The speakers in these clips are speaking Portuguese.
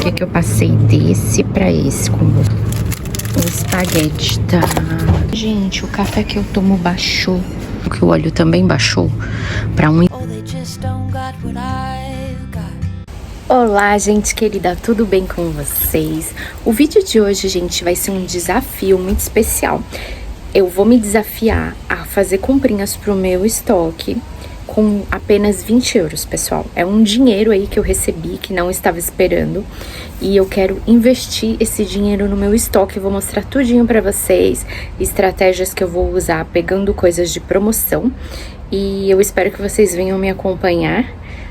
Por que eu passei desse pra esse com o espaguete, tá? Gente, o café que eu tomo baixou, que o óleo também baixou pra um... Olá, gente querida, tudo bem com vocês? O vídeo de hoje, gente, vai ser um desafio muito especial. Eu vou me desafiar a fazer comprinhas pro meu estoque com apenas 20 euros, pessoal. É um dinheiro aí que eu recebi, que não estava esperando. E eu quero investir esse dinheiro no meu estoque. Eu vou mostrar tudinho pra vocês, estratégias que eu vou usar pegando coisas de promoção. E eu espero que vocês venham me acompanhar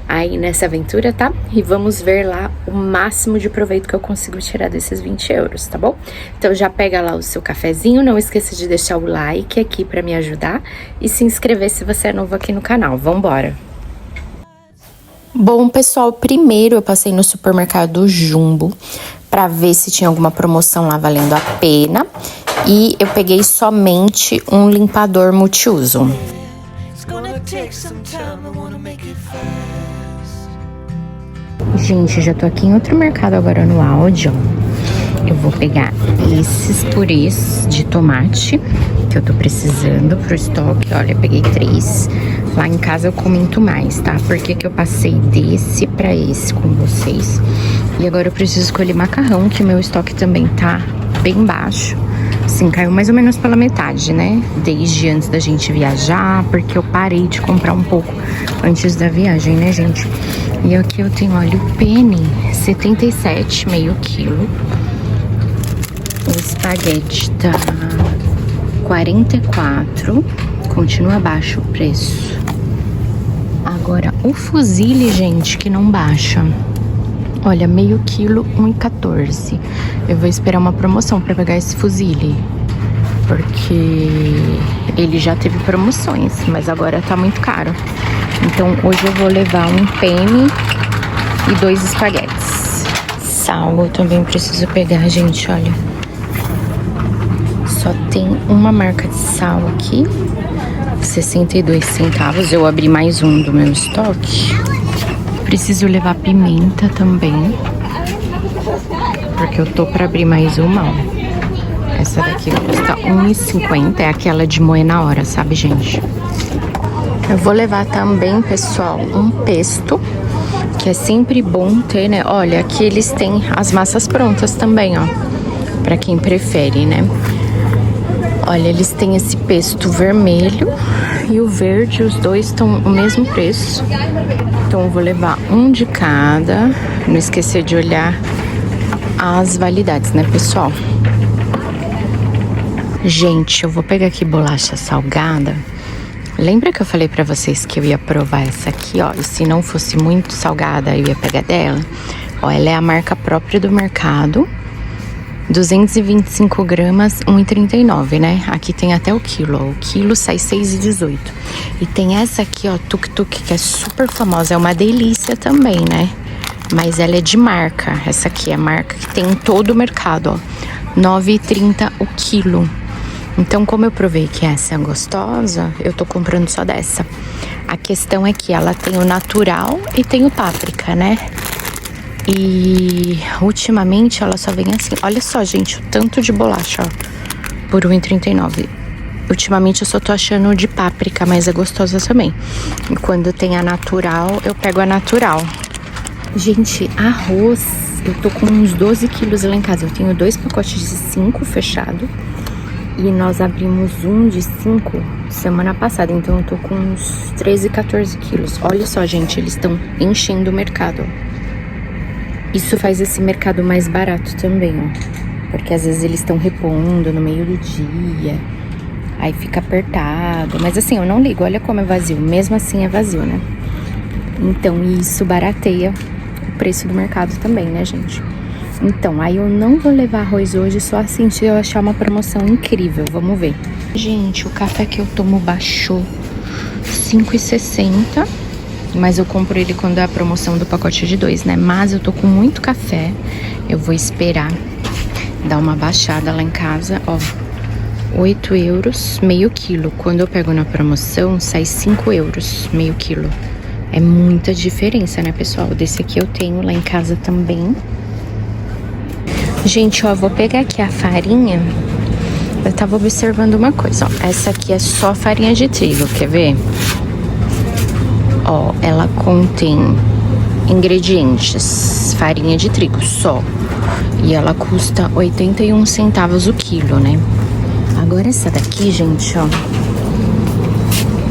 aí nessa aventura, tá? E vamos ver lá o máximo de proveito que eu consigo tirar desses 20 euros, tá bom? Então já pega lá o seu cafezinho, não esqueça de deixar o like aqui pra me ajudar e se inscrever se você é novo aqui no canal. Vambora! Bom, pessoal, primeiro eu passei no supermercado Jumbo pra ver se tinha alguma promoção lá valendo a pena. E eu peguei somente um limpador multiuso. Gente, já tô aqui em outro mercado agora no áudio. Eu vou pegar esses purês de tomate que eu tô precisando pro estoque. Olha, eu peguei 3. Lá em casa eu comento mais, tá? Porque que eu passei desse pra esse com vocês. E agora eu preciso escolher macarrão, que o meu estoque também tá bem baixo. Assim, caiu mais ou menos pela metade, né? Desde antes da gente viajar, porque eu parei de comprar um pouco antes da viagem, né, gente? E aqui eu tenho óleo penne, 77, meio quilo. O espaguete tá 44, continua baixo o preço. Agora, o fusilli, gente, que não baixa. Olha, meio quilo, 1,14. Eu vou esperar uma promoção pra pegar esse fusilli, porque ele já teve promoções, mas agora tá muito caro. Então hoje eu vou levar um penne e 2 espaguetes. Sal eu também preciso pegar, gente, olha. Só tem uma marca de sal aqui, 62 centavos. Eu abri mais um do meu estoque. Preciso levar pimenta também, porque eu tô pra abrir mais uma, ó. Essa daqui custa 1,50, é aquela de moer na hora, sabe, gente? Eu vou levar também, pessoal, um pesto, que é sempre bom ter, né? Olha, aqui eles têm as massas prontas também, ó, pra quem prefere, né? Olha, eles têm esse pesto vermelho e o verde, os dois estão o mesmo preço. Então eu vou levar um de cada. Não esquecer de olhar as validades, né, pessoal? Gente, eu vou pegar aqui bolacha salgada. Lembra que eu falei pra vocês que eu ia provar essa aqui, ó? E se não fosse muito salgada, eu ia pegar dela. Ó, ela é a marca própria do mercado. 225 gramas, 1,39, né? Aqui tem até o quilo, ó. O quilo sai 6,18. E tem essa aqui, ó, Tuk Tuk, que é super famosa. É uma delícia também, né? Mas ela é de marca. Essa aqui é a marca que tem em todo o mercado, ó. 9,30 o quilo. Então, como eu provei que essa é gostosa, eu tô comprando só dessa. A questão é que ela tem o natural e tem o páprica, né? E ultimamente ela só vem assim. Olha só, gente, o tanto de bolacha, ó, por 1,39. Ultimamente eu só tô achando de páprica, mas é gostosa também. E quando tem a natural, eu pego a natural. Gente, arroz, eu tô com uns 12 quilos lá em casa. Eu tenho 2 pacotes de 5 fechado. E nós abrimos um de 5 semana passada. Então eu tô com uns 13, 14 quilos. Olha só, gente, eles estão enchendo o mercado, ó. Isso faz esse mercado mais barato também, ó. Porque às vezes eles estão repondo no meio do dia. Aí fica apertado. Mas assim, eu não ligo. Olha como é vazio. Mesmo assim é vazio, né? Então isso barateia o preço do mercado também, né, gente? Então, aí eu não vou levar arroz hoje, só assim se eu achar uma promoção incrível. Vamos ver. Gente, o café que eu tomo baixou 5,60. Mas eu compro ele quando é a promoção do pacote de 2, né? Mas eu tô com muito café. Eu vou esperar dar uma baixada lá em casa, ó. 8 euros, meio quilo. Quando eu pego na promoção, sai 5 euros, meio quilo. É muita diferença, né, pessoal? Desse aqui eu tenho lá em casa também. Gente, ó, vou pegar aqui a farinha. Eu tava observando uma coisa, ó. Essa aqui é só farinha de trigo, quer ver? Ó, ela contém ingredientes, farinha de trigo só. E ela custa 81 centavos o quilo, né? Agora essa daqui, gente, ó,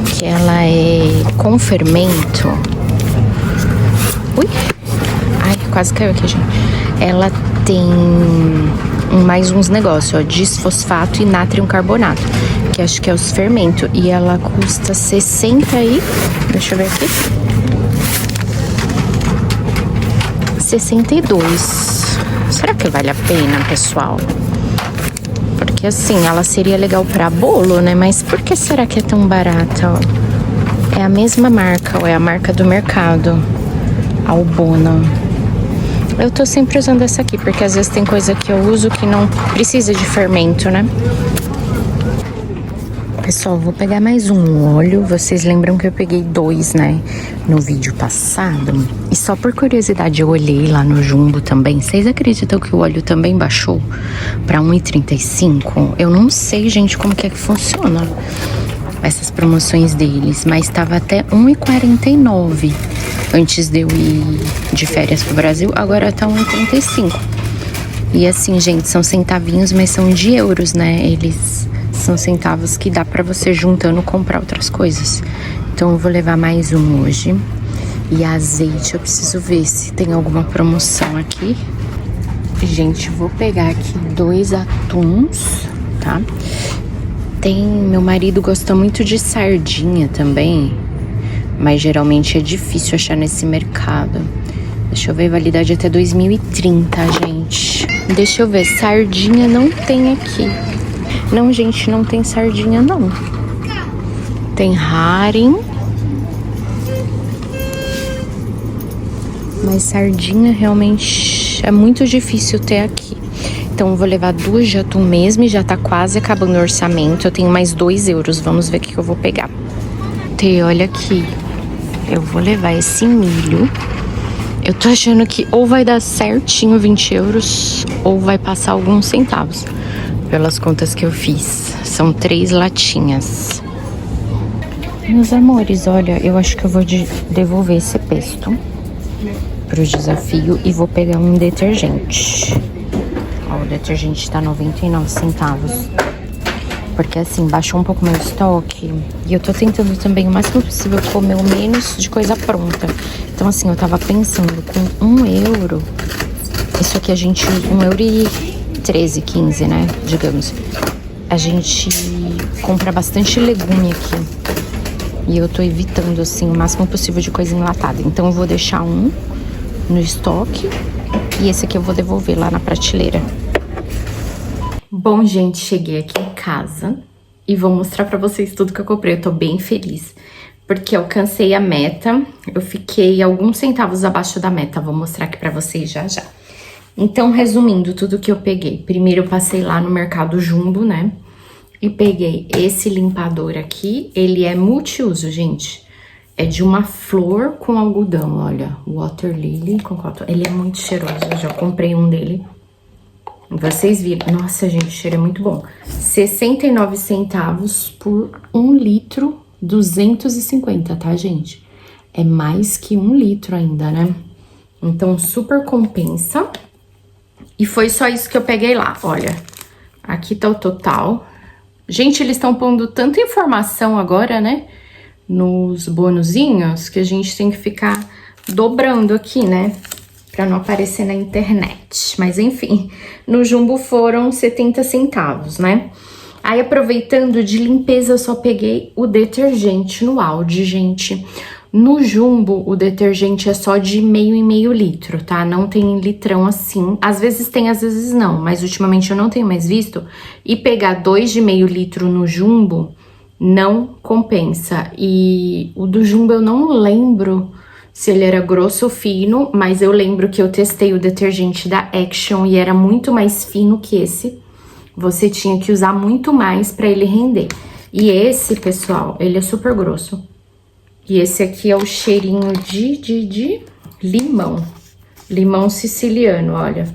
que ela é com fermento. Ui! Ai, quase caiu aqui, gente. Ela tem mais uns negócios, ó, disfosfato e nátrium carbonato, que acho que é os fermentos. E ela custa 60 aí, deixa eu ver aqui, 62. Será que vale a pena, pessoal? Porque assim, ela seria legal pra bolo, né? Mas por que será que é tão barata, ó? É a mesma marca, ó, é a marca do mercado, Albona. Eu tô sempre usando essa aqui, porque às vezes tem coisa que eu uso que não precisa de fermento, né? Pessoal, vou pegar mais um óleo. Vocês lembram que eu peguei 2, né? No vídeo passado. E só por curiosidade eu olhei lá no Jumbo também. Vocês acreditam que o óleo também baixou pra 1,35? Eu não sei, gente, como que é que funciona essas promoções deles, mas tava até 1,49 antes de eu ir de férias pro Brasil, agora tá 1,35. E assim, gente, são centavinhos, mas são de euros, né? Eles são centavos que dá pra você juntando comprar outras coisas. Então eu vou levar mais um hoje. E azeite, eu preciso ver se tem alguma promoção aqui. Gente, vou pegar aqui 2 atuns, tá? Meu marido gosta muito de sardinha também, mas geralmente é difícil achar nesse mercado. Deixa eu ver, validade até 2030, gente. Deixa eu ver, sardinha não tem aqui. Não, gente, não tem sardinha, não. Tem haring. Mas sardinha realmente é muito difícil ter aqui. Então eu vou levar 2 de atum mesmo e já tá quase acabando o orçamento. Eu tenho mais 2 euros, vamos ver o que eu vou pegar. Olha aqui, eu vou levar esse milho. Eu tô achando que ou vai dar certinho 20 euros ou vai passar alguns centavos, pelas contas que eu fiz. São 3 latinhas. Meus amores, olha, eu acho que eu vou devolver esse pesto pro desafio e vou pegar um detergente. Ó, o detergente tá 99 centavos. Porque assim, baixou um pouco meu estoque. E eu tô tentando também o máximo possível comer o menos de coisa pronta. Então assim, eu tava pensando, com 1 euro, isso aqui a gente, 1 euro e 13, 15, né, digamos. A gente compra bastante legume aqui. E eu tô evitando, assim, o máximo possível de coisa enlatada. Então eu vou deixar um no estoque e esse aqui eu vou devolver lá na prateleira. Bom, gente, cheguei aqui em casa e vou mostrar pra vocês tudo que eu comprei. Eu tô bem feliz, porque eu alcancei a meta. Eu fiquei alguns centavos abaixo da meta. Vou mostrar aqui pra vocês já já. Então, resumindo tudo que eu peguei. Primeiro eu passei lá no Mercado Jumbo, né? E peguei esse limpador aqui. Ele é multiuso, gente. É de uma flor com algodão, olha. Water Lily com cotton. Ele é muito cheiroso, eu já comprei um dele. Vocês viram. Nossa, gente, o cheiro é muito bom. 69 centavos por 1 litro, 250, tá, gente? É mais que 1 litro ainda, né? Então, super compensa. E foi só isso que eu peguei lá, olha. Aqui tá o total. Gente, eles estão pondo tanta informação agora, né? Nos bonuzinhos, que a gente tem que ficar dobrando aqui, né? Pra não aparecer na internet. Mas enfim, no Jumbo foram 70 centavos, né? Aí, aproveitando de limpeza, eu só peguei o detergente no Aldi, gente. No Jumbo, o detergente é só de meio em meio litro, tá? Não tem litrão assim. Às vezes tem, às vezes não. Mas ultimamente eu não tenho mais visto. E pegar 2 de meio litro no Jumbo não compensa. E o do Jumbo eu não lembro se ele era grosso ou fino. Mas eu lembro que eu testei o detergente da Action e era muito mais fino que esse. Você tinha que usar muito mais pra ele render. E esse, pessoal, ele é super grosso. E esse aqui é o cheirinho de limão. Limão siciliano, olha.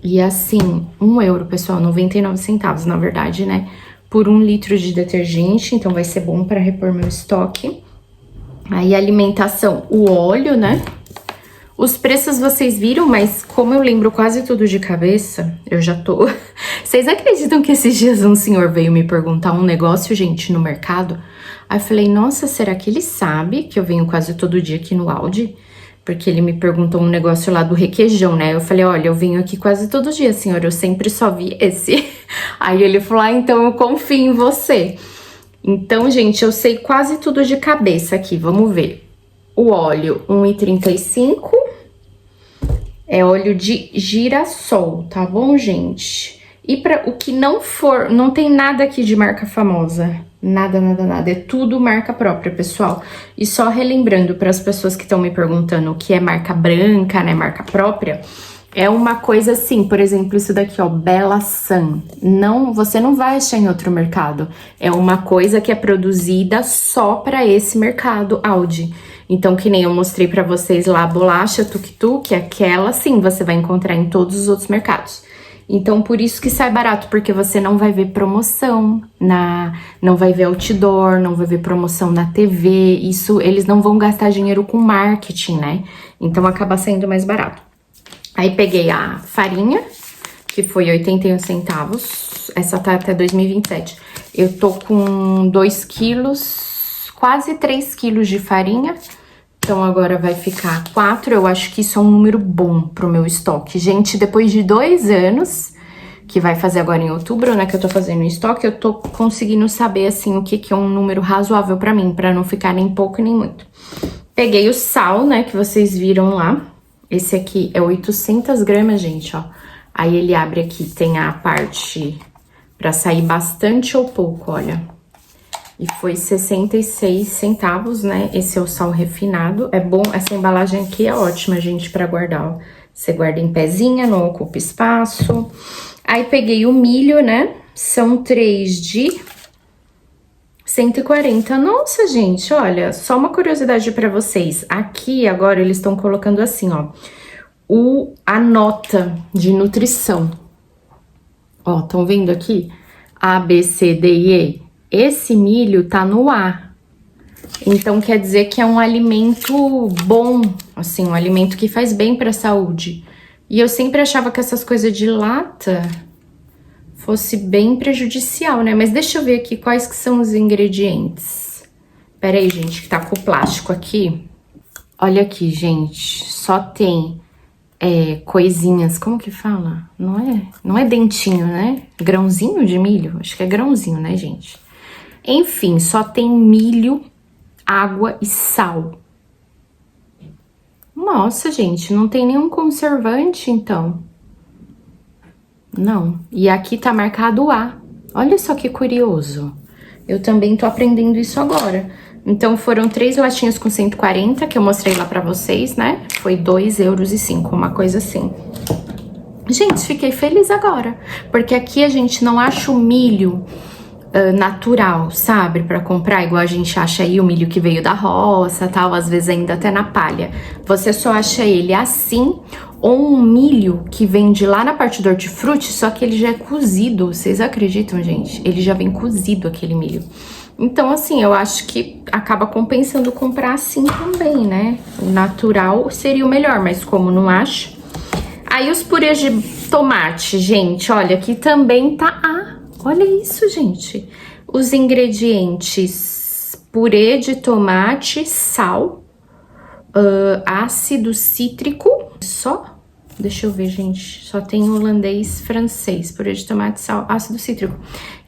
E assim, €1, pessoal, 99 centavos, na verdade, né? Por 1 litro de detergente, então vai ser bom para repor meu estoque. Aí, alimentação, o óleo, né? Os preços vocês viram, mas como eu lembro quase tudo de cabeça, eu já tô... Vocês acreditam que esses dias um senhor veio me perguntar um negócio, gente, no mercado? Aí eu falei, nossa, será que ele sabe que eu venho quase todo dia aqui no Aldi? Porque ele me perguntou um negócio lá do requeijão, né? Eu falei, olha, eu venho aqui quase todo dia, senhor, eu sempre só vi esse. Aí ele falou, ah, então eu confio em você. Então, gente, eu sei quase tudo de cabeça aqui, vamos ver. O óleo, 1,35. É óleo de girassol, tá bom, gente? E para o que não for, não tem nada aqui de marca famosa. Nada, nada, nada. É tudo marca própria, pessoal. E só relembrando para as pessoas que estão me perguntando o que é marca branca, né? Marca própria. É uma coisa assim, por exemplo, isso daqui, ó, Bella Sun. Não, você não vai achar em outro mercado. É uma coisa que é produzida só para esse mercado Aldi. Então, que nem eu mostrei pra vocês lá, a bolacha tuk-tuk, aquela sim, você vai encontrar em todos os outros mercados. Então, por isso que sai barato, porque você não vai ver promoção, não vai ver outdoor, não vai ver promoção na TV, isso, eles não vão gastar dinheiro com marketing, né? Então, acaba saindo mais barato. Aí, peguei a farinha, que foi 81 centavos, essa tá até 2027. Eu tô com 2 quilos, quase 3 quilos de farinha. Então, agora vai ficar 4, eu acho que isso é um número bom pro meu estoque. Gente, depois de 2 anos, que vai fazer agora em outubro, né, que eu tô fazendo estoque, eu tô conseguindo saber, assim, o que é um número razoável pra mim, pra não ficar nem pouco nem muito. Peguei o sal, né, que vocês viram lá. Esse aqui é 800 gramas, gente, ó. Aí ele abre aqui, tem a parte pra sair bastante ou pouco, olha. E foi 66 centavos, né? Esse é o sal refinado. É bom, essa embalagem aqui é ótima, gente, pra guardar, ó. Você guarda em pezinha, não ocupa espaço. Aí, peguei o milho, né? São 3 de 140. Nossa, gente, olha, só uma curiosidade pra vocês. Aqui, agora, eles estão colocando assim, ó. A nota de nutrição. Ó, estão vendo aqui? A, B, C, D e E. Esse milho tá no A, então quer dizer que é um alimento bom, assim, um alimento que faz bem pra saúde. E eu sempre achava que essas coisas de lata fosse bem prejudicial, né? Mas deixa eu ver aqui quais que são os ingredientes. Pera aí, gente, que tá com o plástico aqui. Olha aqui, gente, só tem coisinhas, como que fala? Não é dentinho, né? Grãozinho de milho? Acho que é grãozinho, né, gente? Enfim, só tem milho, água e sal. Nossa, gente, não tem nenhum conservante, então. Não. E aqui tá marcado A. Olha só que curioso. Eu também tô aprendendo isso agora. Então, foram 3 latinhas com 140, que eu mostrei lá pra vocês, né? Foi €2,05, uma coisa assim. Gente, fiquei feliz agora. Porque aqui a gente não acha o milho natural, sabe? Pra comprar, igual a gente acha aí o milho que veio da roça, tal, às vezes ainda até na palha. Você só acha ele assim, ou um milho que vem de lá na parte do hortifruti, só que ele já é cozido. Vocês acreditam, gente? Ele já vem cozido, aquele milho. Então, assim, eu acho que acaba compensando comprar assim também, né? O natural seria o melhor, mas como não acho... Aí, os purês de tomate, gente, olha, aqui também tá... Olha isso, gente. Os ingredientes: purê de tomate, sal, ácido cítrico. Só? Deixa eu ver, gente. Só tem holandês, francês. Purê de tomate, sal, ácido cítrico.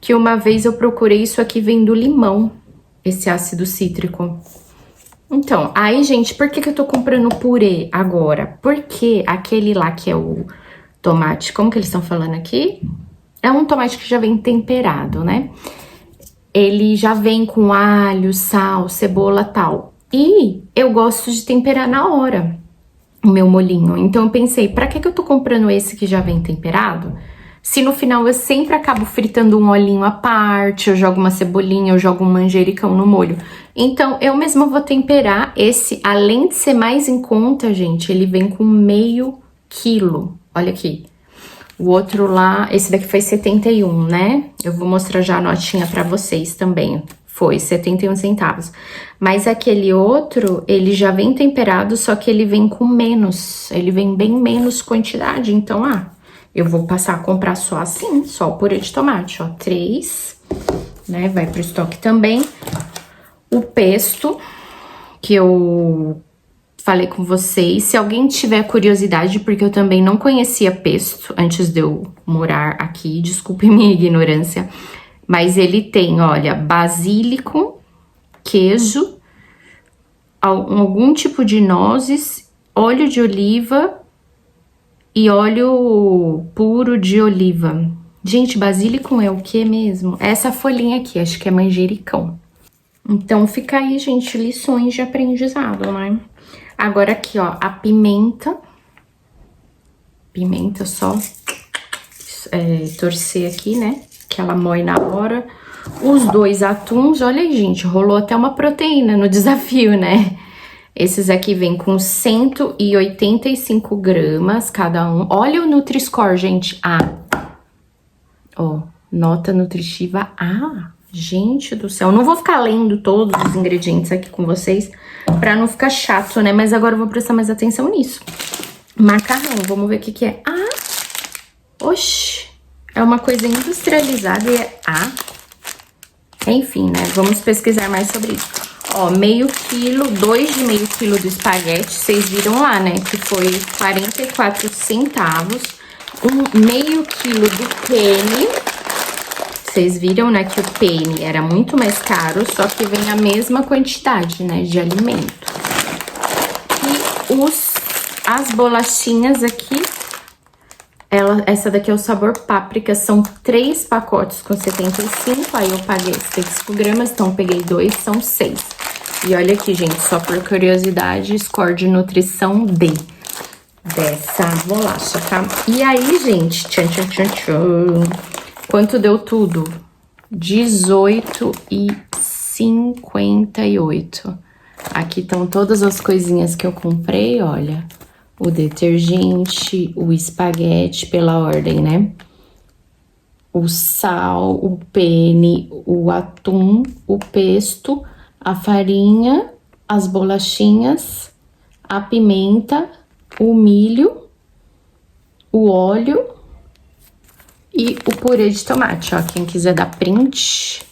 Que uma vez eu procurei, isso aqui vem do limão, esse ácido cítrico. Então, aí, gente, por que eu tô comprando purê agora? Porque aquele lá que é o tomate, como que eles estão falando aqui? É um tomate que já vem temperado, né? Ele já vem com alho, sal, cebola, tal. E eu gosto de temperar na hora o meu molhinho. Então, eu pensei, pra que eu tô comprando esse que já vem temperado? Se no final eu sempre acabo fritando um olhinho à parte, eu jogo uma cebolinha, eu jogo um manjericão no molho. Então, eu mesma vou temperar. Esse, além de ser mais em conta, gente, ele vem com meio quilo. Olha aqui. O outro lá, esse daqui foi 71, né? Eu vou mostrar já a notinha pra vocês também. Foi 71 centavos. Mas aquele outro, ele já vem temperado, só que ele vem com menos. Ele vem bem menos quantidade. Então, eu vou passar a comprar só assim, só o purê de tomate, ó. 3, né? Vai pro estoque também. O pesto, que eu falei com vocês. Se alguém tiver curiosidade, porque eu também não conhecia pesto antes de eu morar aqui, desculpe minha ignorância. Mas ele tem, olha, basílico, queijo, algum tipo de nozes, óleo de oliva e óleo puro de oliva. Gente, basílico é o que mesmo? Essa folhinha aqui, acho que é manjericão. Então, fica aí, gente, lições de aprendizado, né? Agora aqui, ó, a pimenta. Pimenta só torcer aqui, né? Que ela moe na hora. Os 2 atuns, olha aí, gente, rolou até uma proteína no desafio, né? Esses aqui vêm com 185 gramas cada um. Olha o Nutri-Score, gente. Ó, nota nutritiva A. Gente do céu, eu não vou ficar lendo todos os ingredientes aqui com vocês pra não ficar chato, né? Mas agora eu vou prestar mais atenção nisso. Macarrão, vamos ver o que que é. Oxi, é uma coisa industrializada e é Enfim, né? Vamos pesquisar mais sobre isso. Ó, meio quilo, 2 de meio quilo do espaguete, vocês viram lá, né? Que foi 44 centavos. Meio quilo do penne. Vocês viram, né, que o penne era muito mais caro, só que vem a mesma quantidade, né, de alimento. E as bolachinhas aqui, essa daqui é o sabor páprica, são 3 pacotes com 75, aí eu paguei 75 gramas, então eu peguei 2, são 6. E olha aqui, gente, só por curiosidade, score de nutrição D dessa bolacha, tá? E aí, gente, tchan. Quanto deu tudo? 18,58. Aqui estão todas as coisinhas que eu comprei, olha. O detergente, o espaguete pela ordem, né? O sal, o penne, o atum, o pesto, a farinha, as bolachinhas, a pimenta, o milho, o óleo e o purê de tomate, ó, quem quiser dar print.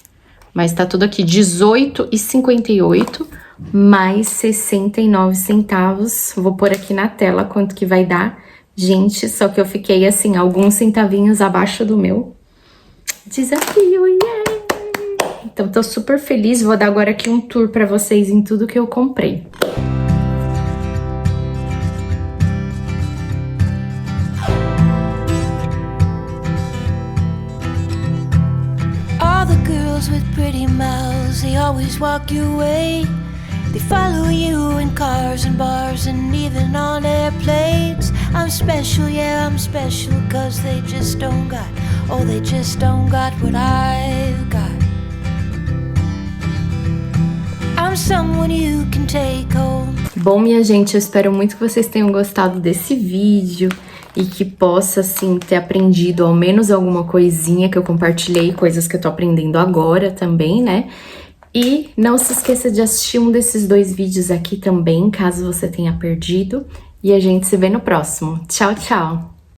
Mas tá tudo aqui, 18,58 mais 69 centavos. Vou pôr aqui na tela quanto que vai dar. Gente, só que eu fiquei, assim, alguns centavinhos abaixo do meu desafio, yeah! Então, tô super feliz. Vou dar agora aqui um tour pra vocês em tudo que eu comprei. With pretty mouths, they always walk your way. They follow you in cars and bars and even on airplanes. I'm special, yeah, I'm special, 'cause they just don't got, oh, they just don't got what I've got. I'm someone you can take home. Bom, minha gente, eu espero muito que vocês tenham gostado desse vídeo e que possa, assim, ter aprendido ao menos alguma coisinha que eu compartilhei, coisas que eu tô aprendendo agora também, né? E não se esqueça de assistir um desses 2 vídeos aqui também, caso você tenha perdido. E a gente se vê no próximo. Tchau, tchau!